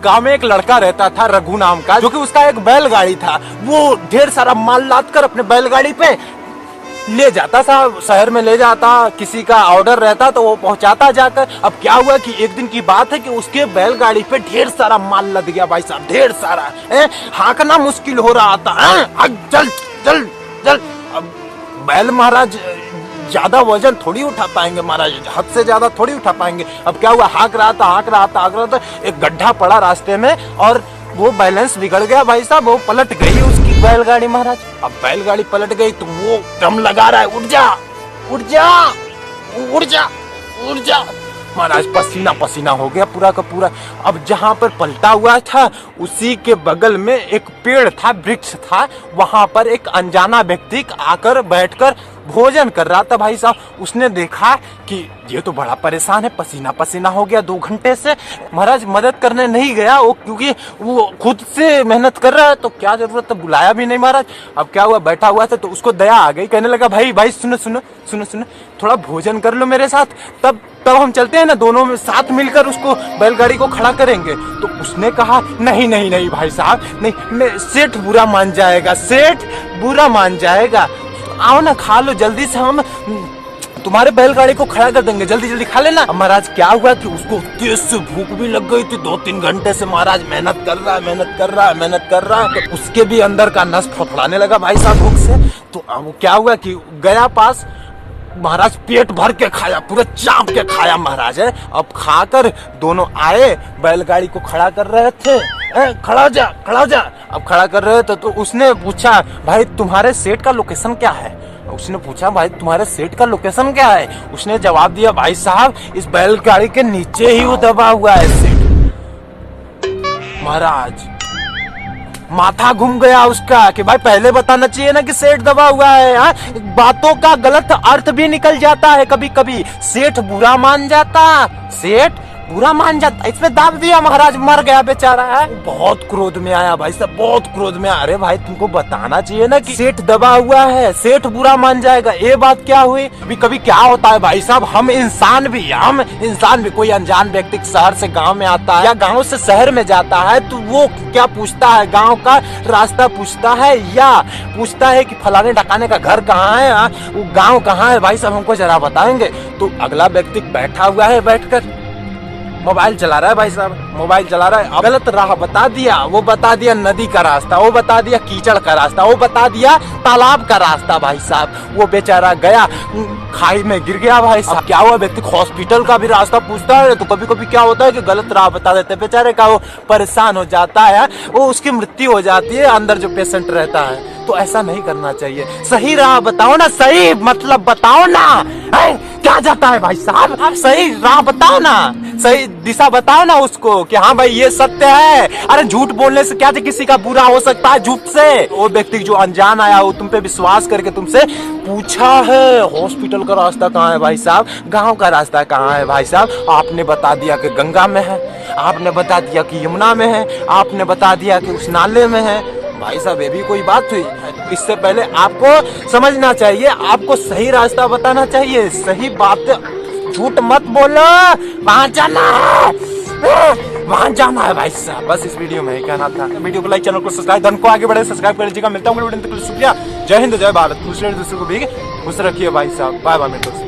गांव में एक लड़का रहता था रघु नाम का, जो कि उसका एक बैलगाड़ी था। वो ढेर सारा माल लाद कर अपने बैलगाड़ी पे ले जाता था, शहर में ले जाता, किसी का ऑर्डर रहता तो वो पहुंचाता जाकर। अब क्या हुआ कि एक दिन की बात है कि उसके बैलगाड़ी पे ढेर सारा माल लद गया भाई साहब, ढेर सारा। हाँकना मुश्किल हो रहा था। चल चल चल। अब बैल महाराज ज्यादा वजन थोड़ी उठा पाएंगे महाराज, हद से ज्यादा थोड़ी उठा पाएंगे। अब क्या हुआ, हाँक रहा था, एक गड्ढा पड़ा रास्ते में और वो बैलेंस बिगड़ गया भाई साहब, वो पलट गई उसकी बैलगाड़ी महाराज। अब बैलगाड़ी पलट गई तो वो दम लगा रहा है, उठ जा उठ जा उठ जा उठ जा। महाराज पसीना पसीना हो गया पूरा का पूरा। अब जहाँ पर पलटा हुआ था उसी के बगल में एक पेड़ था, वृक्ष था, वहां पर एक अनजाना व्यक्ति आकर बैठकर भोजन कर रहा था भाई साहब। उसने देखा कि ये तो बड़ा परेशान है, पसीना पसीना हो गया 2 घंटे से। महाराज मदद करने नहीं गया वो, क्योंकि वो खुद से मेहनत कर रहा है तो क्या जरूरत है, बुलाया भी नहीं महाराज। अब क्या हुआ, बैठा हुआ था तो उसको दया आ गई, कहने लगा भाई भाई सुनो सुनो सुनो सुनो, थोड़ा भोजन कर लो मेरे साथ, तब हम चलते हैं ना, दोनों में साथ मिलकर उसको बैलगाड़ी को खड़ा करेंगे। तो उसने कहा नहीं नहीं नहीं भाई साहब नहीं, मैं सेठ बुरा मान जाएगा, सेठ बुरा मान जाएगा। आओ ना खा लो जल्दी से, हम तुम्हारे बैलगाड़ी को खड़ा कर देंगे, जल्दी जल्दी खा लेना। महाराज क्या हुआ कि उसको तेज से भूख भी लग गई थी, 2-3 घंटे से महाराज मेहनत कर रहा है तो उसके भी अंदर का नस फफड़ाने लगा भाई साहब भूख से। तो अब क्या हुआ कि गया पास, महाराज पेट भर के खाया, पूरा चाप के खाया महाराज है। अब खाकर दोनों आए, बैलगाड़ी को खड़ा कर रहे थे, खड़ा हो जा। अब खड़ा कर रहे थे तो उसने पूछा भाई तुम्हारे सेठ का लोकेशन क्या है। उसने पूछा भाई तुम्हारे सेठ का लोकेशन क्या है। उसने जवाब दिया भाई साहब इस बैलगाड़ी के नीचे ही वो दबा हुआ है सेठ। महाराज माथा घूम गया उसका कि भाई पहले बताना चाहिए ना कि सेठ दबा हुआ है। बातों का गलत अर्थ भी निकल जाता है कभी कभी। सेठ बुरा मान जाता, सेठ बुरा मान जाता, इसमें दाब दिया महाराज, मर गया बेचारा है। बहुत क्रोध में आया भाई साहब, बहुत क्रोध में। अरे भाई तुमको बताना चाहिए ना कि सेठ दबा हुआ है, सेठ बुरा मान जाएगा, ये बात क्या हुई। कभी कभी क्या होता है भाई साहब, हम इंसान भी कोई अनजान व्यक्ति शहर से गांव में आता है या गांव से शहर में जाता है तो वो क्या पूछता है, गांव का रास्ता पूछता है या पूछता है कि फलाने ढकाने का घर कहाँ है, वो गांव कहाँ है, भाई साहब हमको जरा बताएंगे। तो अगला व्यक्ति बैठा हुआ है, बैठकर मोबाइल चला रहा है भाई साहब, मोबाइल चला रहा है। गलत राह बता दिया, वो बता दिया नदी का रास्ता, वो बता दिया कीचड़ का रास्ता, वो बता दिया तालाब का रास्ता भाई साहब। वो बेचारा गया, खाई में गिर गया भाई साहब। क्या हुआ, व्यक्ति हॉस्पिटल का भी रास्ता पूछता है तो कभी कभी क्या होता है कि गलत राह बता देते, बेचारे का वो परेशान हो जाता है, वो उसकी मृत्यु हो जाती है अंदर जो पेशेंट रहता है। तो ऐसा नहीं करना चाहिए, सही राह बताओ ना, सही मतलब बताओ ना। क्या जाता है भाई साहब, आप सही राह बताओ ना, सही दिशा बताओ ना उसको कि हाँ भाई ये सत्य है। अरे झूठ बोलने से क्या किसी का बुरा हो सकता है झूठ से। वो व्यक्ति जो अनजान आया वो तुम पे विश्वास करके तुमसे पूछा है हॉस्पिटल का रास्ता कहाँ है भाई साहब, गांव का रास्ता कहाँ है भाई साहब। आपने बता दिया कि गंगा में है, आपने बता दिया कि यमुना में है, आपने बता दिया कि उस नाले में है। भाई साहब ये भी कोई बात हुई। इससे पहले आपको समझना चाहिए, आपको सही रास्ता बताना चाहिए, सही बात, झूठ मत बोलो। वहां जाना है भाई साहब। बस इस वीडियो में कहना था। वीडियो को लाइक, चैनल को सब्सक्राइब, धन को आगे बढ़े सब्सक्राइब कर लीजिएगा। मिलता हूँ शुक्रिया। जय हिंद जय भारत। दूसरे को भी खुश रखिए भाई साहब। बाय बाय मेरे दोस्त।